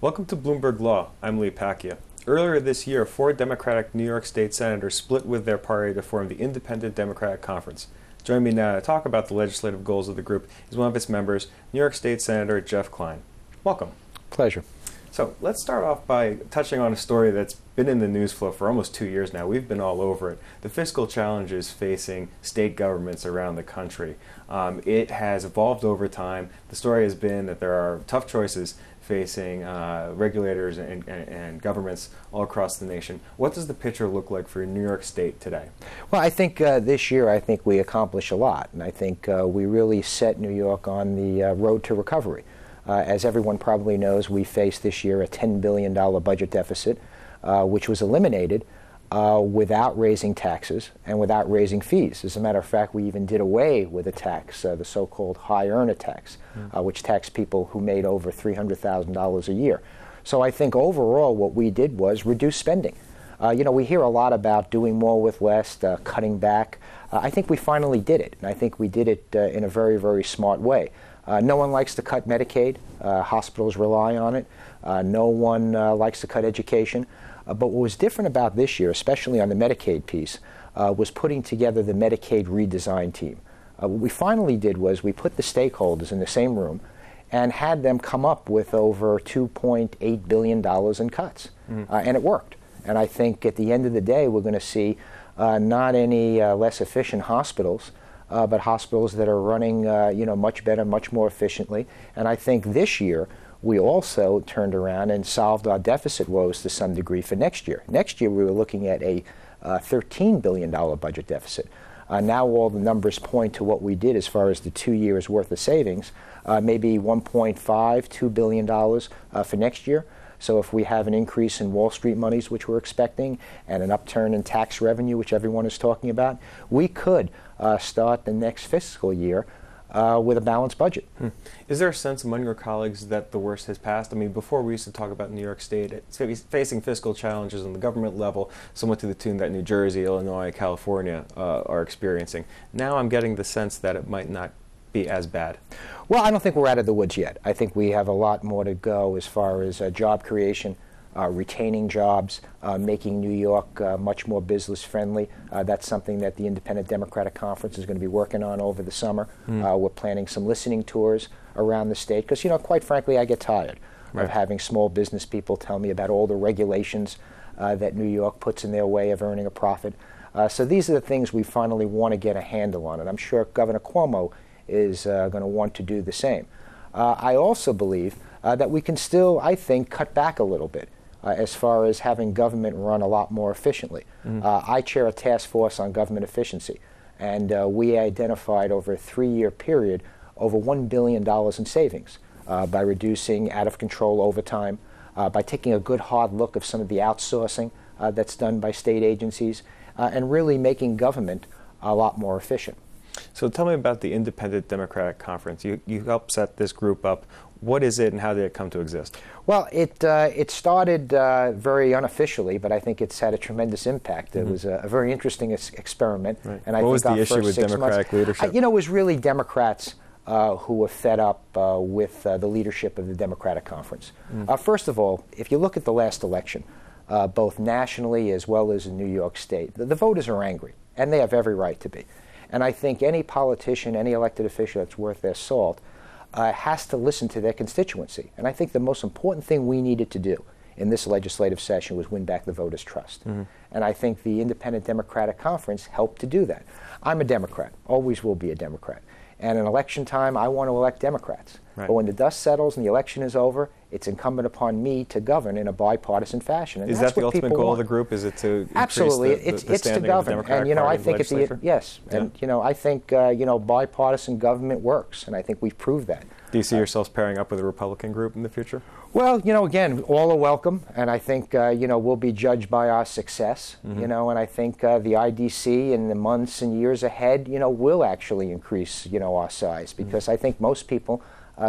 Welcome to Bloomberg Law. I'm Pacchia. Earlier this year, 4 Democratic New York State senators split with their party to form the Independent Democratic Conference. Joining me now to talk about the legislative goals of the group is one of its members, New York State Senator Jeff Klein. Welcome. Pleasure. So let's start off by touching on a story that's been in the news flow for almost 2 years now. We've been all over it. The fiscal challenges facing state governments around the country. It has evolved over time. The story has been that there are tough choices facing regulators and governments all across the nation. What does the picture look like for New York State today? Well, I think this year, we accomplished a lot, and I think we really set New York on the road to recovery. As everyone probably knows, we faced this year a $10 billion budget deficit, which was eliminated without raising taxes and without raising fees. As a matter of fact, we even did away with a tax, the so-called high earner tax, which taxed people who made over $300,000 a year. So I think overall what we did was reduce spending. We hear a lot about doing more with less, cutting back. I think we finally did it, and I think we did it in a very, very smart way. No one likes to cut Medicaid. Hospitals rely on it. No one likes to cut education. But what was different about this year, especially on the Medicaid piece, was putting together the Medicaid redesign team. What we finally did was we put the stakeholders in the same room and had them come up with over $2.8 billion in cuts. And it worked. And I think at the end of the day, we're going to see not any less efficient hospitals, but hospitals that are running much better, much more efficiently. And I think this year, we also turned around and solved our deficit woes to some degree for next year. Next year, we were looking at a $13 billion budget deficit. Now all the numbers point to what we did as far as the 2 years' worth of savings, maybe $1.5–2 billion for next year. So if we have an increase in Wall Street monies, which we're expecting, and an upturn in tax revenue, which everyone is talking about, we could start the next fiscal year with a balanced budget. Is there a sense among your colleagues that the worst has passed? I mean, before we used to talk about New York State facing fiscal challenges on the government level, somewhat to the tune that New Jersey, Illinois, California are experiencing. Now I'm getting the sense that it might not be as bad. Well, I don't think we're out of the woods yet. I think we have a lot more to go as far as job creation, retaining jobs, making New York much more business friendly. That's something that the Independent Democratic Conference is going to be working on over the summer. We're planning some listening tours around the state because, quite frankly, I get tired of having small business people tell me about all the regulations that New York puts in their way of earning a profit. So these are the things we finally want to get a handle on, and I'm sure Governor Cuomo is going to want to do the same. I also believe that we can still, I think, cut back a little bit as far as having government run a lot more efficiently. I chair a task force on government efficiency, and we identified over a 3-year period over $1 billion in savings by reducing out-of-control overtime, by taking a good hard look of some of the outsourcing that's done by state agencies, and really making government a lot more efficient. So tell me about the Independent Democratic Conference. You helped set this group up. What is it and how did it come to exist? Well, it started very unofficially, but I think it's had a tremendous impact. It was a very interesting experiment. And what was the issue with Democratic leadership? It was really Democrats who were fed up with the leadership of the Democratic Conference. First of all, if you look at the last election, both nationally as well as in New York State, the voters are angry, and they have every right to be. And I think any politician, any elected official that's worth their salt has to listen to their constituency. And I think the most important thing we needed to do in this legislative session was win back the voters' trust. And I think the Independent Democratic Conference helped to do that. I'm a Democrat, always will be a Democrat. And in election time, I want to elect Democrats. But when the dust settles and the election is over, it's incumbent upon me to govern in a bipartisan fashion. And is that's that the what ultimate goal want. of the group? Is it to Absolutely, increase the it's to standing govern. of the Democratic And Party I in the think legislature? yes, and I think bipartisan government works, and I think we've proved that. Do you see yourselves pairing up with a Republican group in the future? Well, again, all are welcome, and I think we'll be judged by our success. And I think the IDC in the months and years ahead, will actually increase our size because I think most people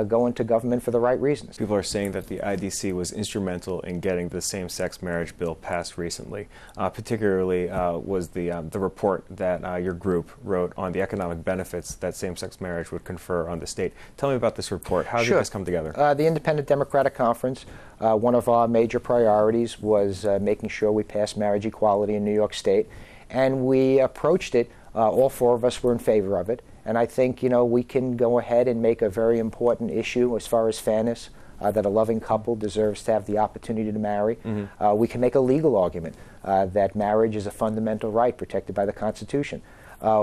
go into government for the right reasons. People are saying that the IDC was instrumental in getting the same-sex marriage bill passed recently. Particularly was the report that your group wrote on the economic benefits that same-sex marriage would confer on the state. Tell me about this report. How did this come together? The Independent Democratic Conference, one of our major priorities was making sure we passed marriage equality in New York State, and we approached it. All four of us were in favor of it. And I think, we can go ahead and make a very important issue as far as fairness, that a loving couple deserves to have the opportunity to marry. Mm-hmm. We can make a legal argument that marriage is a fundamental right protected by the Constitution.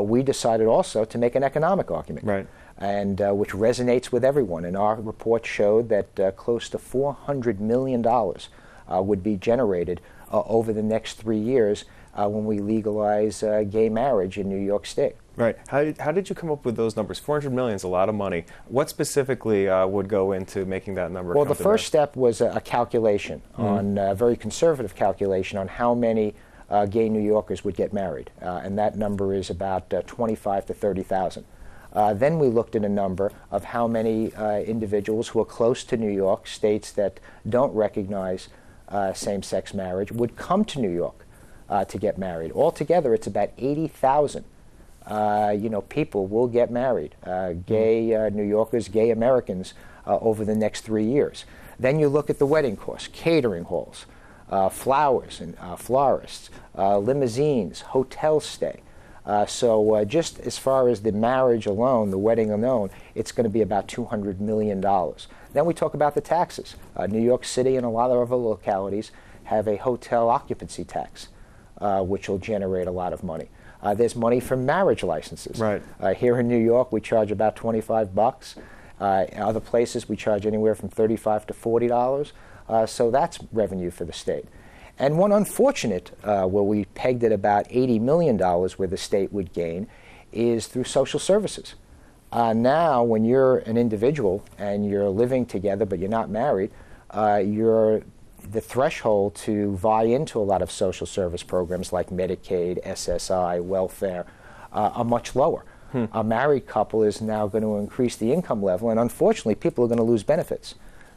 We decided also to make an economic argument, right, and which resonates with everyone. And our report showed that close to $400 million would be generated over the next 3 years when we legalize gay marriage in New York State. Right. How did you come up with those numbers? $400 million is a lot of money. What specifically would go into making that number? Well, the first step was a calculation, on a very conservative calculation on how many gay New Yorkers would get married, and that number is about 25 to 30,000. Then we looked at a number of how many individuals who are close to New York, states that don't recognize same-sex marriage, would come to New York to get married. Altogether, it's about 80,000. People will get married, gay New Yorkers, gay Americans, over the next 3 years. Then you look at the wedding costs, catering halls, flowers and florists, limousines, hotel stay. So just as far as the marriage alone, the wedding alone, it's going to be about $200 million. Then we talk about the taxes. New York City and a lot of other localities have a hotel occupancy tax, which will generate a lot of money. There's money from marriage licenses. Right. Here in New York, we charge about $25. Other places, we charge anywhere from $35 to $40. So that's revenue for the state. And one unfortunate, where we pegged at about $80 million where the state would gain, is through social services. Now, when you're an individual and you're living together but you're not married, the threshold to vie into a lot of social service programs like Medicaid, SSI, welfare are much lower. A married couple is now going to increase the income level, and unfortunately, people are going to lose benefits.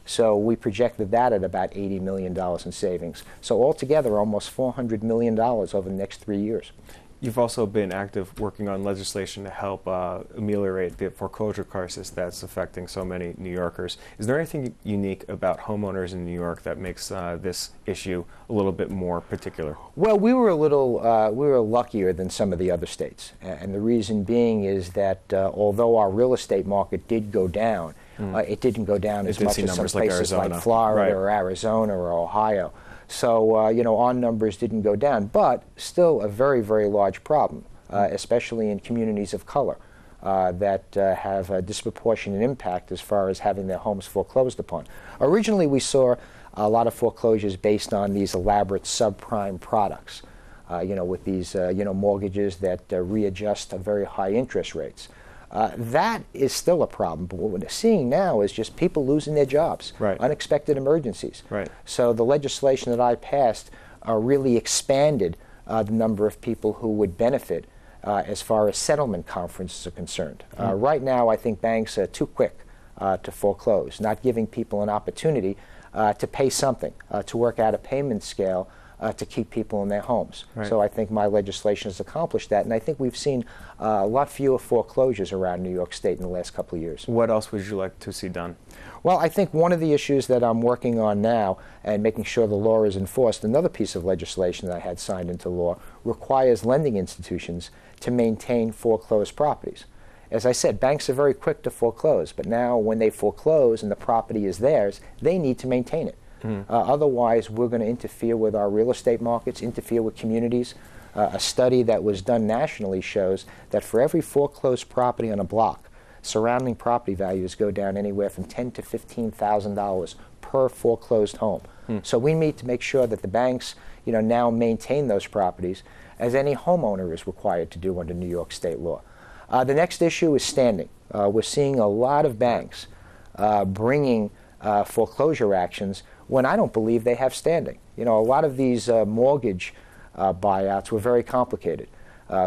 So we projected that at about $80 million in savings. So altogether, almost $400 million over the next 3 years. You've also been active working on legislation to help ameliorate the foreclosure crisis that's affecting so many New Yorkers. Is there anything unique about homeowners in New York that makes this issue a little bit more particular? Well, we were luckier than some of the other states. And the reason being is that although our real estate market did go down, it didn't go down as much as some places like Florida or Arizona or Ohio. So, our numbers didn't go down, but still a very, very large problem, especially in communities of color that have a disproportionate impact as far as having their homes foreclosed upon. Originally, we saw a lot of foreclosures based on these elaborate subprime products, with these, mortgages that readjust to very high interest rates. That is still a problem, but what we're seeing now is just people losing their jobs, unexpected emergencies. So the legislation that I passed really expanded the number of people who would benefit as far as settlement conferences are concerned. Right now, I think banks are too quick to foreclose, not giving people an opportunity to pay something, to work out a payment scale to keep people in their homes. So I think my legislation has accomplished that, and I think we've seen a lot fewer foreclosures around New York State in the last couple of years. What else would you like to see done? Well, I think one of the issues that I'm working on now and making sure the law is enforced, another piece of legislation that I had signed into law, requires lending institutions to maintain foreclosed properties. As I said, banks are very quick to foreclose, but now when they foreclose and the property is theirs, they need to maintain it. Otherwise, we're going to interfere with our real estate markets, interfere with communities. A study that was done nationally shows that for every foreclosed property on a block, surrounding property values go down anywhere from $10,000 to $15,000 per foreclosed home. So we need to make sure that the banks, now maintain those properties, as any homeowner is required to do under New York State law. The next issue is standing. We're seeing a lot of banks bringing foreclosure actions when I don't believe they have standing. A lot of these mortgage buyouts were very complicated.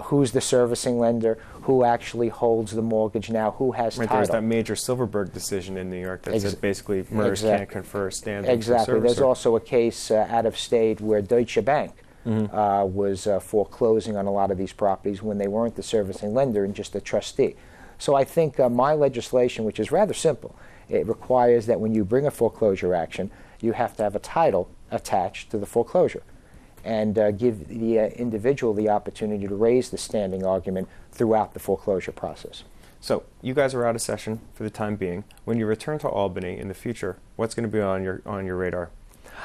Who's the servicing lender? Who actually holds the mortgage now? Who has title? There's that major Silverberg decision in New York that says basically MERS can't confer standing. Exactly. There's also a case out of state where Deutsche Bank was foreclosing on a lot of these properties when they weren't the servicing lender and just a trustee. So I think my legislation, which is rather simple, it requires that when you bring a foreclosure action, you have to have a title attached to the foreclosure and give the individual the opportunity to raise the standing argument throughout the foreclosure process. So you guys are out of session for the time being. When you return to Albany in the future, what's going to be on your radar?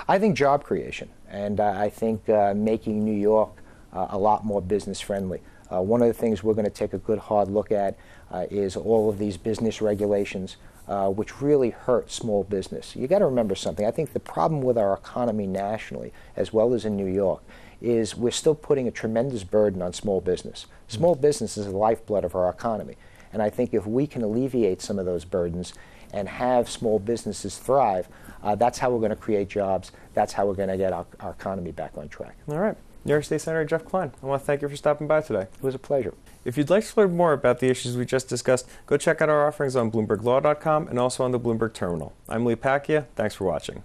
I think job creation, and I think making New York a lot more business friendly. One of the things we're going to take a good hard look at is all of these business regulations, which really hurt small business. You got to remember something. I think the problem with our economy nationally, as well as in New York, is we're still putting a tremendous burden on small business. Small business is the lifeblood of our economy. And I think if we can alleviate some of those burdens and have small businesses thrive, that's how we're going to create jobs. That's how we're going to get our economy back on track. All right. New York State Senator Jeff Klein, I want to thank you for stopping by today. It was a pleasure. If you'd like to learn more about the issues we just discussed, go check out our offerings on BloombergLaw.com and also on the Bloomberg Terminal. I'm Lee Pacchia. Thanks for watching.